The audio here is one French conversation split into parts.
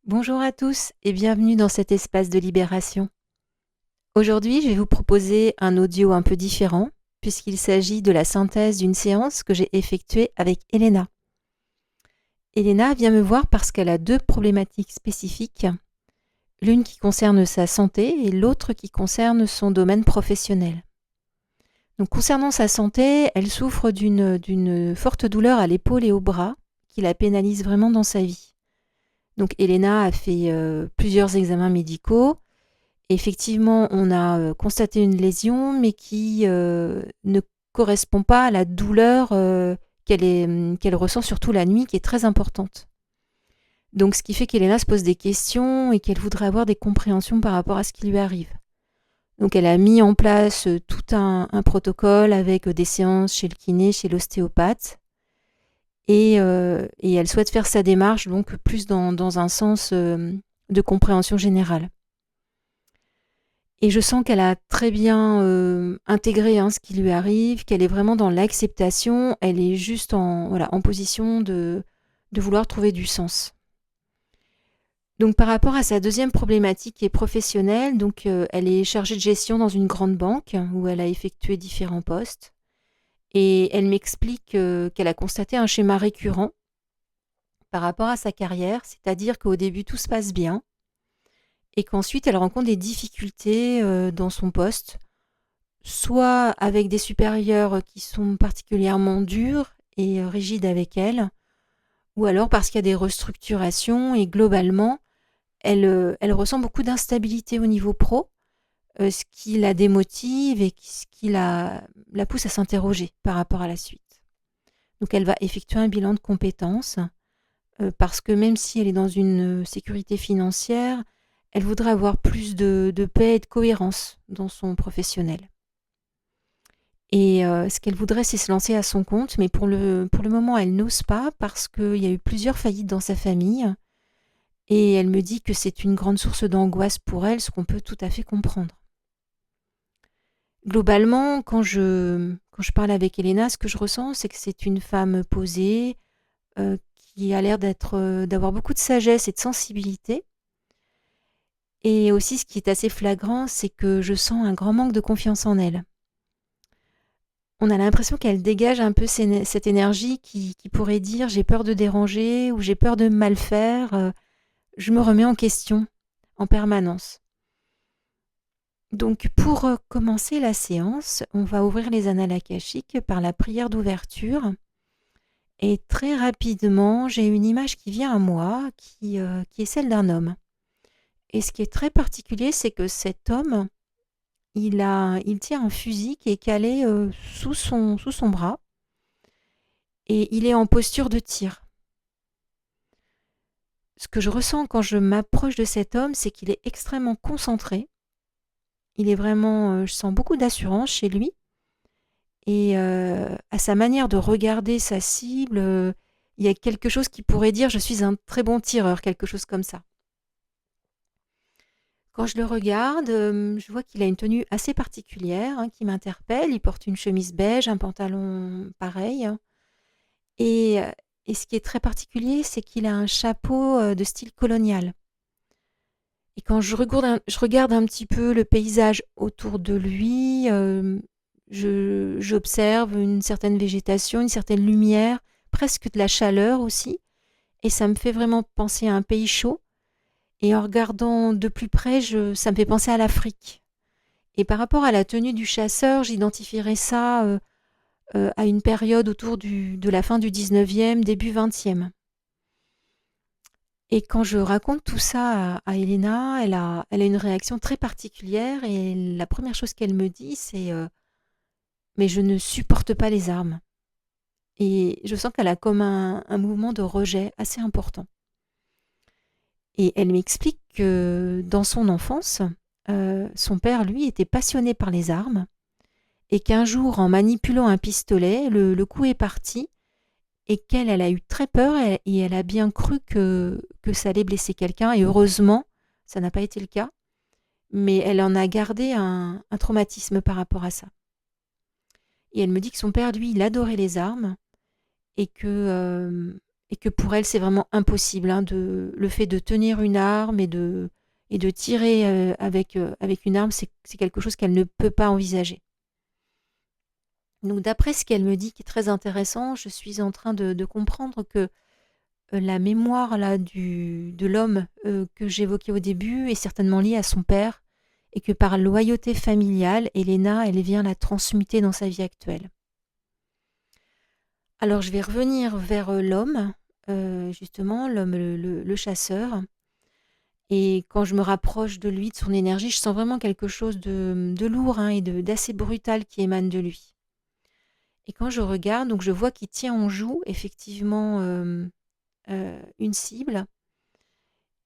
Bonjour à tous et bienvenue dans cet espace de libération. Aujourd'hui, je vais vous proposer un audio un peu différent puisqu'il s'agit de la synthèse d'une séance que j'ai effectuée avec Elena. Elena vient me voir parce qu'elle a deux problématiques spécifiques, l'une qui concerne sa santé et l'autre qui concerne son domaine professionnel. Donc, concernant sa santé, elle souffre d'une forte douleur à l'épaule et au bras qui la pénalise vraiment dans sa vie. Donc Elena a fait plusieurs examens médicaux. Effectivement, on a constaté une lésion, mais qui ne correspond pas à la douleur qu'elle ressent surtout la nuit, qui est très importante. Donc, ce qui fait qu'Elena se pose des questions et qu'elle voudrait avoir des compréhensions par rapport à ce qui lui arrive. Donc, elle a mis en place tout un protocole avec des séances chez le kiné, chez l'ostéopathe. Et elle souhaite faire sa démarche donc plus dans un sens de compréhension générale. Et je sens qu'elle a très bien intégré ce qui lui arrive, qu'elle est vraiment dans l'acceptation, elle est juste en position de vouloir trouver du sens. Donc par rapport à sa deuxième problématique qui est professionnelle, donc, elle est chargée de gestion dans une grande banque où elle a effectué différents postes. Et elle m'explique qu'elle a constaté un schéma récurrent par rapport à sa carrière, c'est-à-dire qu'au début tout se passe bien et qu'ensuite elle rencontre des difficultés dans son poste, soit avec des supérieurs qui sont particulièrement durs et rigides avec elle, ou alors parce qu'il y a des restructurations et globalement, elle ressent beaucoup d'instabilité au niveau pro, ce qui la démotive et ce qui la pousse à s'interroger par rapport à la suite. Donc elle va effectuer un bilan de compétences parce que même si elle est dans une sécurité financière, elle voudrait avoir plus de paix et de cohérence dans son professionnel. Et ce qu'elle voudrait, c'est se lancer à son compte, mais pour le moment, elle n'ose pas parce qu'il y a eu plusieurs faillites dans sa famille. Et elle me dit que c'est une grande source d'angoisse pour elle, ce qu'on peut tout à fait comprendre. Globalement, quand je parle avec Elena, ce que je ressens, c'est que c'est une femme posée, qui a l'air d'avoir beaucoup de sagesse et de sensibilité. Et aussi, ce qui est assez flagrant, c'est que je sens un grand manque de confiance en elle. On a l'impression qu'elle dégage un peu cette énergie qui pourrait dire j'ai peur de déranger ou j'ai peur de mal faire, je me remets en question en permanence. Donc pour commencer la séance, on va ouvrir les annales akashiques par la prière d'ouverture et très rapidement, j'ai une image qui vient à moi qui est celle d'un homme. Et ce qui est très particulier, c'est que cet homme, il tient un fusil qui est calé sous son bras et il est en posture de tir. Ce que je ressens quand je m'approche de cet homme, c'est qu'il est extrêmement concentré. Il est vraiment, je sens beaucoup d'assurance chez lui et à sa manière de regarder sa cible, il y a quelque chose qui pourrait dire: «Je suis un très bon tireur», quelque chose comme ça. Quand je le regarde, je vois qu'il a une tenue assez particulière, qui m'interpelle. Il porte une chemise beige, un pantalon pareil, et ce qui est très particulier, c'est qu'il a un chapeau, de style colonial. Et quand je regarde un petit peu le paysage autour de lui, j'observe une certaine végétation, une certaine lumière, presque de la chaleur aussi, et ça me fait vraiment penser à un pays chaud. Et en regardant de plus près, ça me fait penser à l'Afrique. Et par rapport à la tenue du chasseur, j'identifierais ça à une période autour de la fin du 19e, début 20e. Et quand je raconte tout ça à Elena, elle a une réaction très particulière et la première chose qu'elle me dit, c'est mais je ne supporte pas les armes. Et je sens qu'elle a comme un mouvement de rejet assez important. Et elle m'explique que dans son enfance, son père, lui, était passionné par les armes et qu'un jour, en manipulant un pistolet, le coup est parti et qu'elle elle a eu très peur et elle a bien cru que ça allait blesser quelqu'un. Et heureusement, ça n'a pas été le cas, mais elle en a gardé un traumatisme par rapport à ça. Et elle me dit que son père, lui, il adorait les armes et que et que pour elle, c'est vraiment impossible, hein, le fait de tenir une arme et de tirer avec une arme, c'est quelque chose qu'elle ne peut pas envisager. Donc d'après ce qu'elle me dit, qui est très intéressant, je suis en train de comprendre que la mémoire là, de l'homme que j'évoquais au début est certainement liée à son père et que par loyauté familiale, Elena, elle vient la transmuter dans sa vie actuelle. Alors je vais revenir vers l'homme, justement, l'homme, le chasseur. Et quand je me rapproche de lui, de son énergie, je sens vraiment quelque chose de lourd, hein, et d'assez brutal qui émane de lui. Et quand je regarde, donc je vois qu'il tient en joue effectivement une cible.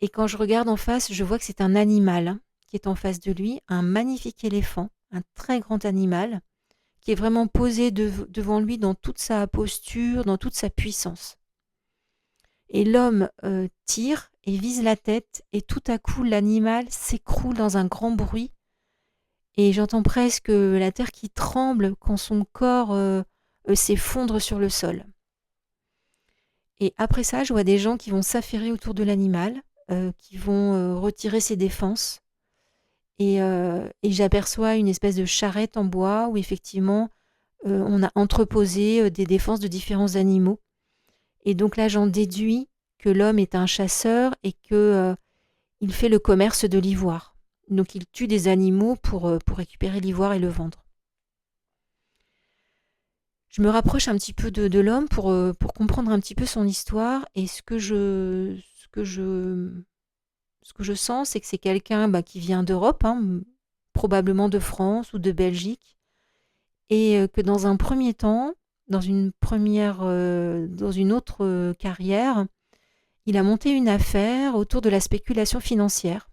Et quand je regarde en face, je vois que c'est un animal, hein, qui est en face de lui, un magnifique éléphant, un très grand animal, qui est vraiment posé devant lui dans toute sa posture, dans toute sa puissance. Et l'homme tire et vise la tête, et tout à coup, l'animal s'écroule dans un grand bruit, et j'entends presque la terre qui tremble quand son corps s'effondre sur le sol. Et après ça, je vois des gens qui vont s'affairer autour de l'animal, qui vont retirer ses défenses. Et j'aperçois une espèce de charrette en bois où effectivement on a entreposé des défenses de différents animaux. Et donc là, j'en déduis que l'homme est un chasseur et que il fait le commerce de l'ivoire. Donc il tue des animaux pour récupérer l'ivoire et le vendre. Je me rapproche un petit peu de l'homme pour comprendre un petit peu son histoire, et ce que je sens, c'est que c'est quelqu'un qui vient d'Europe, hein, probablement de France ou de Belgique, et que dans un premier temps, dans une autre carrière, il a monté une affaire autour de la spéculation financière.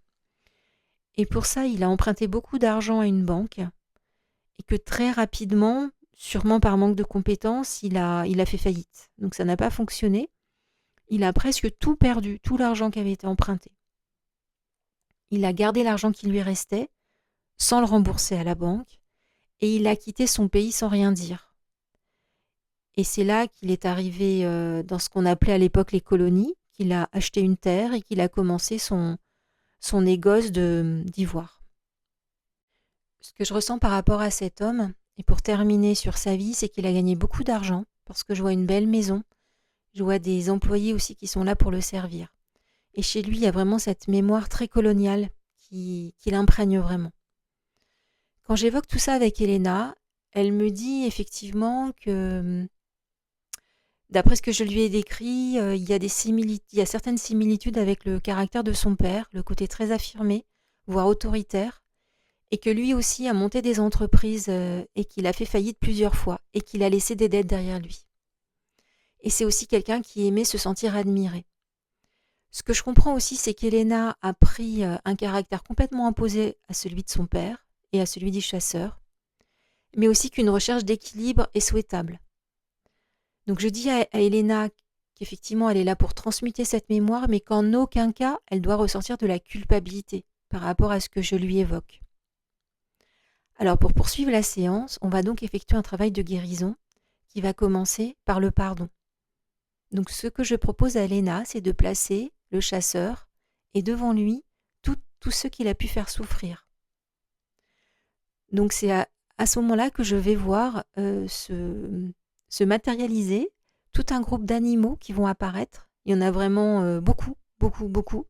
Et pour ça, il a emprunté beaucoup d'argent à une banque, et que très rapidement, sûrement par manque de compétences, il a fait faillite. Donc ça n'a pas fonctionné. Il a presque tout perdu, tout l'argent qui avait été emprunté. Il a gardé l'argent qui lui restait, sans le rembourser à la banque, et il a quitté son pays sans rien dire. Et c'est là qu'il est arrivé dans ce qu'on appelait à l'époque les colonies, qu'il a acheté une terre et qu'il a commencé son négoce d'ivoire. Ce que je ressens par rapport à cet homme, et pour terminer sur sa vie, c'est qu'il a gagné beaucoup d'argent, parce que je vois une belle maison, je vois des employés aussi qui sont là pour le servir. Et chez lui, il y a vraiment cette mémoire très coloniale qui l'imprègne vraiment. Quand j'évoque tout ça avec Elena, elle me dit effectivement que, d'après ce que je lui ai décrit, il y a certaines similitudes avec le caractère de son père, le côté très affirmé, voire autoritaire, et que lui aussi a monté des entreprises et qu'il a fait faillite plusieurs fois, et qu'il a laissé des dettes derrière lui. Et c'est aussi quelqu'un qui aimait se sentir admiré. Ce que je comprends aussi, c'est qu'Elena a pris un caractère complètement opposé à celui de son père et à celui du chasseur, mais aussi qu'une recherche d'équilibre est souhaitable. Donc je dis à Elena qu'effectivement elle est là pour transmuter cette mémoire, mais qu'en aucun cas elle doit ressentir de la culpabilité par rapport à ce que je lui évoque. Alors pour poursuivre la séance, on va donc effectuer un travail de guérison qui va commencer par le pardon. Donc ce que je propose à Elena, c'est de placer le chasseur et devant lui tous ceux qu'il a pu faire souffrir. Donc c'est à ce moment-là que je vais voir se matérialiser tout un groupe d'animaux qui vont apparaître. Il y en a vraiment beaucoup, beaucoup, beaucoup.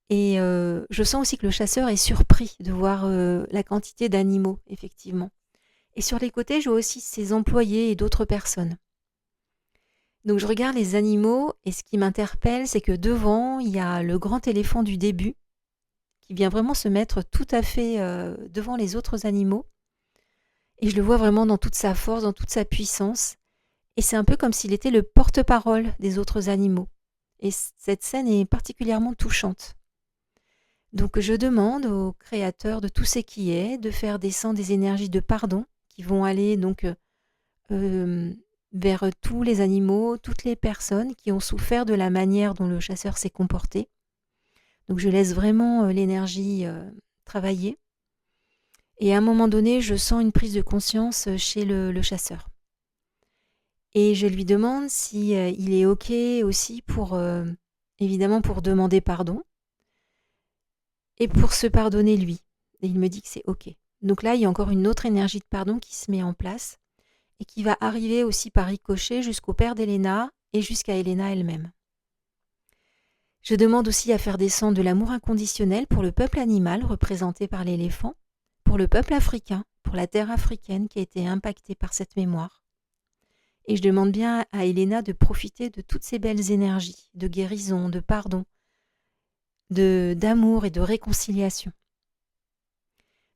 Et je sens aussi que le chasseur est surpris de voir la quantité d'animaux, effectivement. Et sur les côtés, je vois aussi ses employés et d'autres personnes. Donc je regarde les animaux et ce qui m'interpelle, c'est que devant, il y a le grand éléphant du début qui vient vraiment se mettre tout à fait devant les autres animaux. Et je le vois vraiment dans toute sa force, dans toute sa puissance. Et c'est un peu comme s'il était le porte-parole des autres animaux. Et cette scène est particulièrement touchante. Donc je demande au créateur de tout ce qui est de faire descendre des énergies de pardon qui vont aller donc vers tous les animaux, toutes les personnes qui ont souffert de la manière dont le chasseur s'est comporté. Donc je laisse vraiment l'énergie travailler. Et à un moment donné, je sens une prise de conscience chez le chasseur. Et je lui demande si il est OK aussi pour, évidemment, pour demander pardon et pour se pardonner lui. Et il me dit que c'est OK. Donc là, il y a encore une autre énergie de pardon qui se met en place et qui va arriver aussi par ricochet jusqu'au père d'Elena et jusqu'à Elena elle-même. Je demande aussi à faire descendre de l'amour inconditionnel pour le peuple animal représenté par l'éléphant, pour le peuple africain, pour la terre africaine qui a été impactée par cette mémoire. Et je demande bien à Elena de profiter de toutes ces belles énergies, de guérison, de pardon, d'amour et de réconciliation.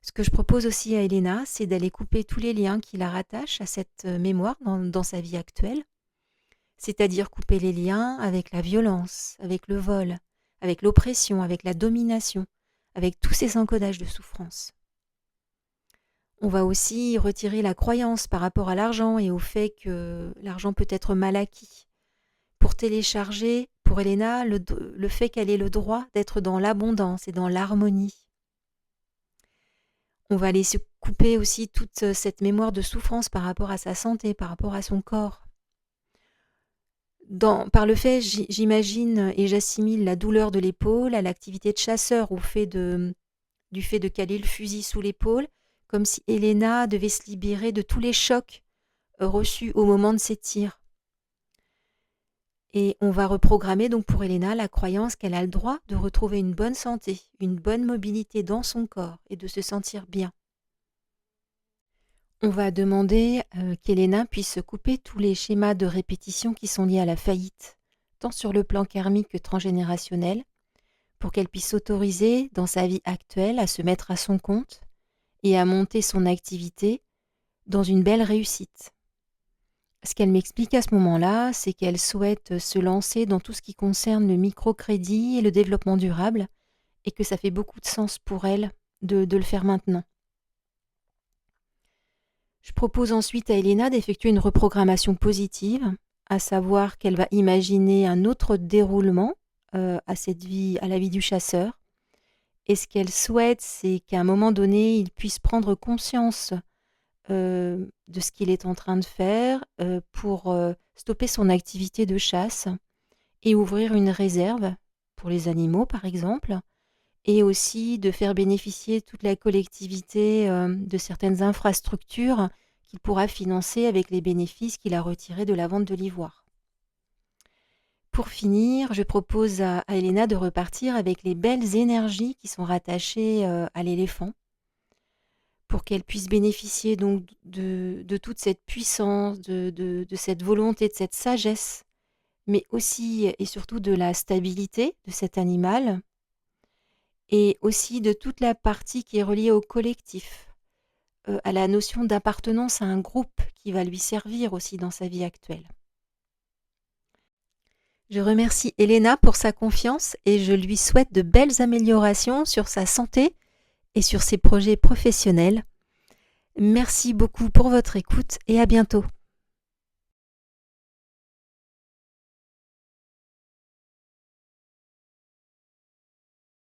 Ce que je propose aussi à Elena, c'est d'aller couper tous les liens qui la rattachent à cette mémoire dans sa vie actuelle, c'est-à-dire couper les liens avec la violence, avec le vol, avec l'oppression, avec la domination, avec tous ces encodages de souffrance. On va aussi retirer la croyance par rapport à l'argent et au fait que l'argent peut être mal acquis. Pour télécharger, pour Elena, le fait qu'elle ait le droit d'être dans l'abondance et dans l'harmonie. On va aller se couper aussi toute cette mémoire de souffrance par rapport à sa santé, par rapport à son corps. Par le fait, j'imagine et j'assimile la douleur de l'épaule à l'activité de chasseur, du fait de caler le fusil sous l'épaule, comme si Elena devait se libérer de tous les chocs reçus au moment de ses tirs. Et on va reprogrammer donc pour Elena la croyance qu'elle a le droit de retrouver une bonne santé, une bonne mobilité dans son corps et de se sentir bien. On va demander qu'Elena puisse se couper tous les schémas de répétition qui sont liés à la faillite, tant sur le plan karmique que transgénérationnel, pour qu'elle puisse s'autoriser dans sa vie actuelle à se mettre à son compte et à monter son activité dans une belle réussite. Ce qu'elle m'explique à ce moment-là, c'est qu'elle souhaite se lancer dans tout ce qui concerne le microcrédit et le développement durable et que ça fait beaucoup de sens pour elle de le faire maintenant. Je propose ensuite à Elena d'effectuer une reprogrammation positive, à savoir qu'elle va imaginer un autre déroulement à la vie du chasseur. Et ce qu'elle souhaite, c'est qu'à un moment donné, il puisse prendre conscience de ce qu'il est en train de faire pour stopper son activité de chasse et ouvrir une réserve pour les animaux, par exemple, et aussi de faire bénéficier toute la collectivité de certaines infrastructures qu'il pourra financer avec les bénéfices qu'il a retirés de la vente de l'ivoire. Pour finir, je propose à Elena de repartir avec les belles énergies qui sont rattachées à l'éléphant pour qu'elle puisse bénéficier donc de toute cette puissance, de cette volonté, de cette sagesse, mais aussi et surtout de la stabilité de cet animal et aussi de toute la partie qui est reliée au collectif, à la notion d'appartenance à un groupe qui va lui servir aussi dans sa vie actuelle. Je remercie Elena pour sa confiance et je lui souhaite de belles améliorations sur sa santé et sur ses projets professionnels. Merci beaucoup pour votre écoute et à bientôt.